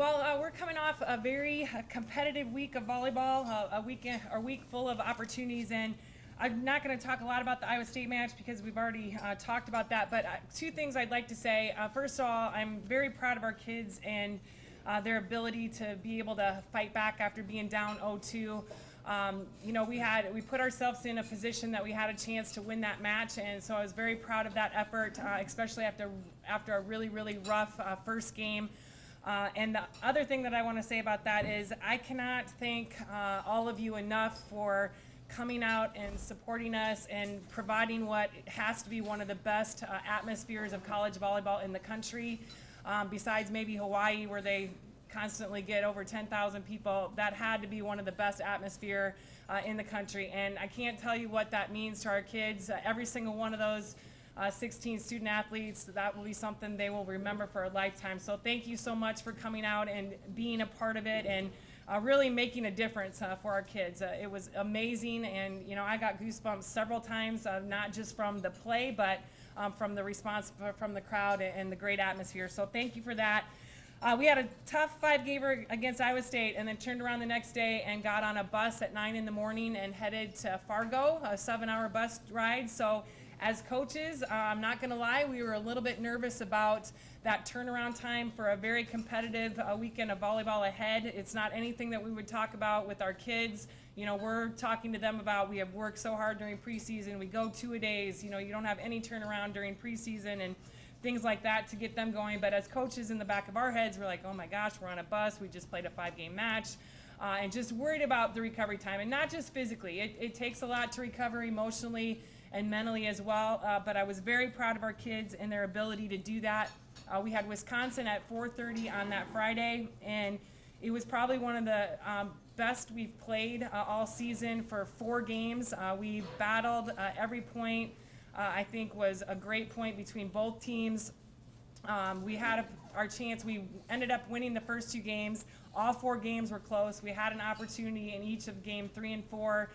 Well, we're coming off a very competitive week of volleyball, a week full of opportunities, and I'm not going to talk a lot about the Iowa State match because we've already talked about that. But two things I'd like to say. First of all, I'm very proud of our kids and their ability to be able to fight back after being down 0-2. We put ourselves in a position that we had a chance to win that match, and so I was very proud of that effort, especially after a really, really rough first game. And the other thing that I want to say about that is I cannot thank all of you enough for coming out and supporting us and providing what has to be one of the best atmospheres of college volleyball in the country. Besides maybe Hawaii, where they constantly get over 10,000 people, that had to be one of the best atmosphere in the country. And I can't tell you what that means to our kids. Every single one of those 16 student athletes, that will be something they will remember for a lifetime. So thank you so much for coming out and being a part of it and really making a difference for our kids. It was amazing, and I got goosebumps several times, not just from the play, but from the response from the crowd and the great atmosphere. So thank you for that. We had a tough 5-gamer against Iowa State, and then turned around the next day and got on a bus at 9 in the morning and headed to Fargo, a 7-hour bus ride. So as coaches, I'm not going to lie, we were a little bit nervous about that turnaround time for a very competitive weekend of volleyball ahead. It's not anything that we would talk about with our kids. We're talking to them about, we have worked so hard during preseason, we go 2-a-days, you don't have any turnaround during preseason and things like that to get them going. But as coaches, in the back of our heads, we're like, oh my gosh, we're on a bus, we just played a 5-game match. And just worried about the recovery time, and not just physically. It takes a lot to recover emotionally and mentally as well, but I was very proud of our kids and their ability to do that. We had Wisconsin at 4:30 on that Friday, and it was probably one of the best we've played all season for 4 games. We battled every point. I think was a great point between both teams. We had our chance. We ended up winning the first 2 games. All 4 games were close. We had an opportunity in each of game 3 and 4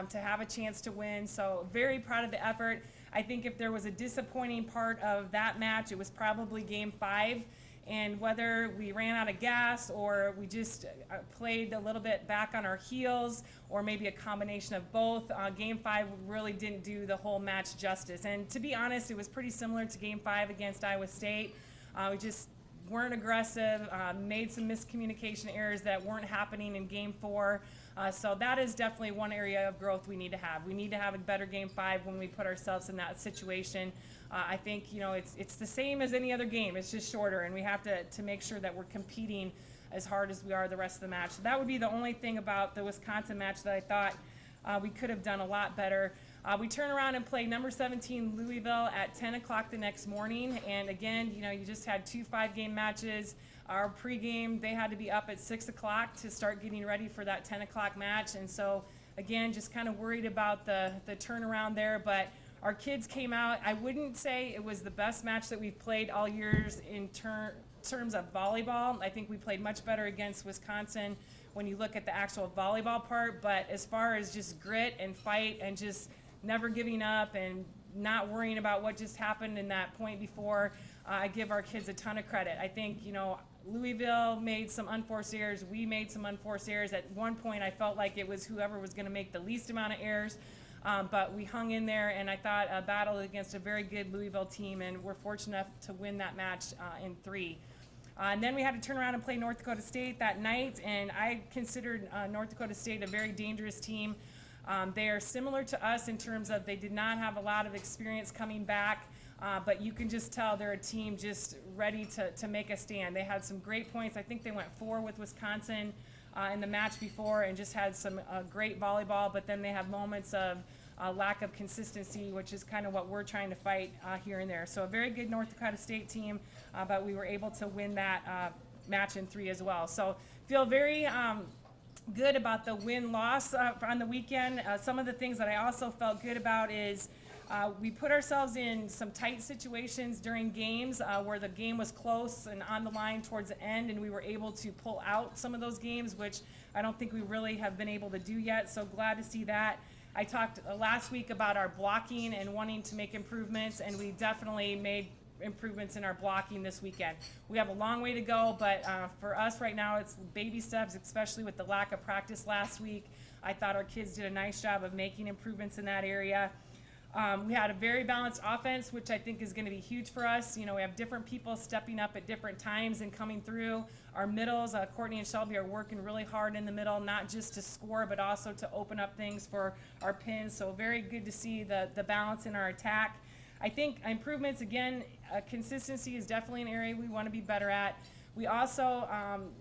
to have a chance to win. So very proud of the effort. I think if there was a disappointing part of that match, it was probably game 5. And whether we ran out of gas or we just played a little bit back on our heels, or maybe a combination of both, game 5 really didn't do the whole match justice. And to be honest, it was pretty similar to game 5 against Iowa State. We just weren't aggressive, made some miscommunication errors that weren't happening in game 4. So that is definitely one area of growth we need to have. We need to have a better game 5 when we put ourselves in that situation. I think it's the same as any other game. It's just shorter, and we have to make sure that we're competing as hard as we are the rest of the match. So that would be the only thing about the Wisconsin match that I thought we could have done a lot better. We turn around and play number 17 Louisville at 10 o'clock the next morning, and again, you just had 2 5-game matches. Our pregame, they had to be up at 6 o'clock to start getting ready for that 10 o'clock match, and so again, just kind of worried about the turnaround there, but our kids came out. I wouldn't say it was the best match that we've played all years in terms of volleyball. I think we played much better against Wisconsin when you look at the actual volleyball part, but as far as just grit and fight and just never giving up and not worrying about what just happened in that point before, I give our kids a ton of credit. I think, Louisville made some unforced errors. We made some unforced errors. At one point, I felt like it was whoever was going to make the least amount of errors, but we hung in there, and I thought battled against a very good Louisville team, and we're fortunate enough to win that match in 3. And then we had to turn around and play North Dakota State that night, and I considered North Dakota State a very dangerous team. They are similar to us in terms of they did not have a lot of experience coming back, but you can just tell they're a team just ready to make a stand. They had some great points. I think they went 4 with Wisconsin in the match before and just had some great volleyball, but then they have moments of lack of consistency, which is kind of what we're trying to fight here and there. So a very good North Dakota State team, but we were able to win that match in 3 as well. So feel very good about the win-loss on the weekend. Some of the things that I also felt good about is we put ourselves in some tight situations during games where the game was close and on the line towards the end, and we were able to pull out some of those games, which I don't think we really have been able to do yet, so glad to see that. I talked last week about our blocking and wanting to make improvements, and we definitely made improvements in our blocking this weekend. We have a long way to go, but for us right now, it's baby steps, especially with the lack of practice last week. I thought our kids did a nice job of making improvements in that area. We had a very balanced offense, which I think is going to be huge for us. We have different people stepping up at different times and coming through. Our middles, Courtney and Shelby, are working really hard in the middle, not just to score, but also to open up things for our pins. So very good to see the balance in our attack. I think improvements, again, consistency is definitely an area we want to be better at. We also,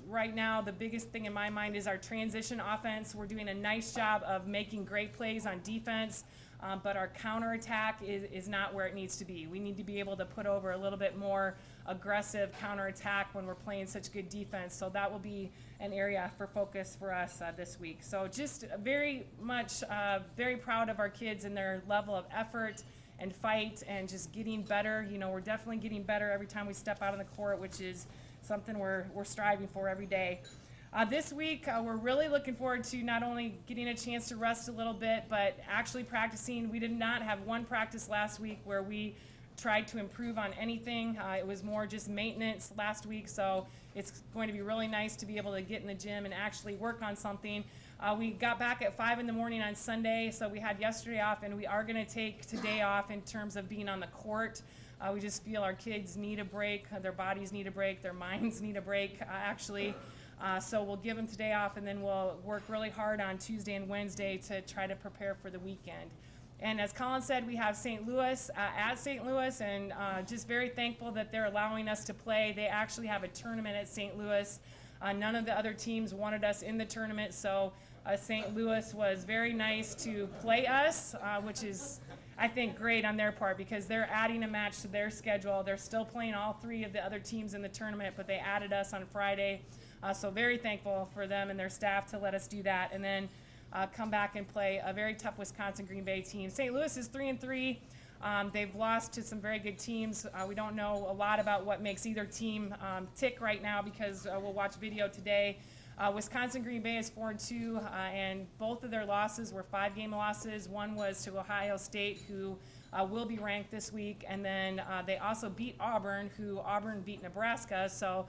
right now, the biggest thing in my mind is our transition offense. We're doing a nice job of making great plays on defense. But our counterattack is not where it needs to be. We need to be able to put over a little bit more aggressive counterattack when we're playing such good defense. So that will be an area for focus for us this week. So just very much very proud of our kids and their level of effort and fight and just getting better. We're definitely getting better every time we step out on the court, which is something we're striving for every day. This week, we're really looking forward to not only getting a chance to rest a little bit, but actually practicing. We did not have one practice last week where we tried to improve on anything. It was more just maintenance last week, so it's going to be really nice to be able to get in the gym and actually work on something. We got back at 5 in the morning on Sunday, so we had yesterday off, and we are going to take today off in terms of being on the court. We just feel our kids need a break, their bodies need a break, their minds need a break, actually. So we'll give them today off, and then we'll work really hard on Tuesday and Wednesday to try to prepare for the weekend. And as Colin said, we have St. Louis at St. Louis, and just very thankful that they're allowing us to play. They actually have a tournament at St. Louis. None of the other teams wanted us in the tournament, so St. Louis was very nice to play us, which is, I think, great on their part because they're adding a match to their schedule. They're still playing all 3 of the other teams in the tournament, but they added us on Friday. So very thankful for them and their staff to let us do that, and then come back and play a very tough Wisconsin Green Bay team. St. Louis is 3-3. They've lost to some very good teams. We don't know a lot about what makes either team tick right now because we'll watch video today. Wisconsin Green Bay is 4-2, and both of their losses were 5-game losses. One was to Ohio State, who will be ranked this week, and then they also beat Auburn, who Auburn beat Nebraska. So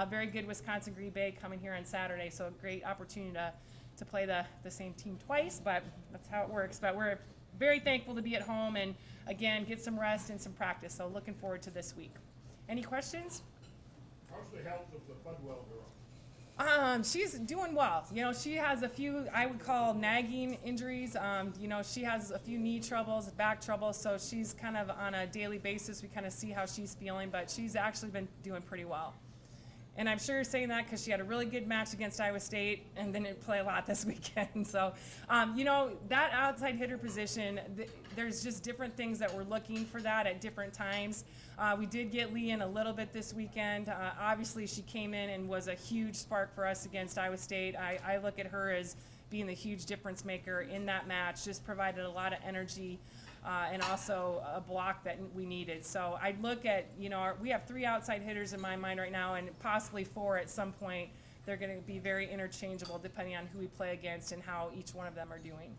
very good Wisconsin Green Bay coming here on Saturday. So a great opportunity to play the same team twice, but that's how it works. But we're very thankful to be at home and, again, get some rest and some practice. So looking forward to this week. Any questions? How's the health of the Budwell girl? She's doing well. She has a few, I would call, nagging injuries. She has a few knee troubles, back troubles, so she's kind of on a daily basis. We kind of see how she's feeling, but she's actually been doing pretty well. And I'm sure you're saying that because she had a really good match against Iowa State and then didn't play a lot this weekend. So, that outside hitter position, there's just different things that we're looking for that at different times. We did get Lee in a little bit this weekend. Obviously, she came in and was a huge spark for us against Iowa State. I look at her as being the huge difference maker in that match, just provided a lot of energy. And also a block that we needed. So I'd look at, we have 3 outside hitters in my mind right now and possibly 4 at some point. They're going to be very interchangeable depending on who we play against and how each one of them are doing.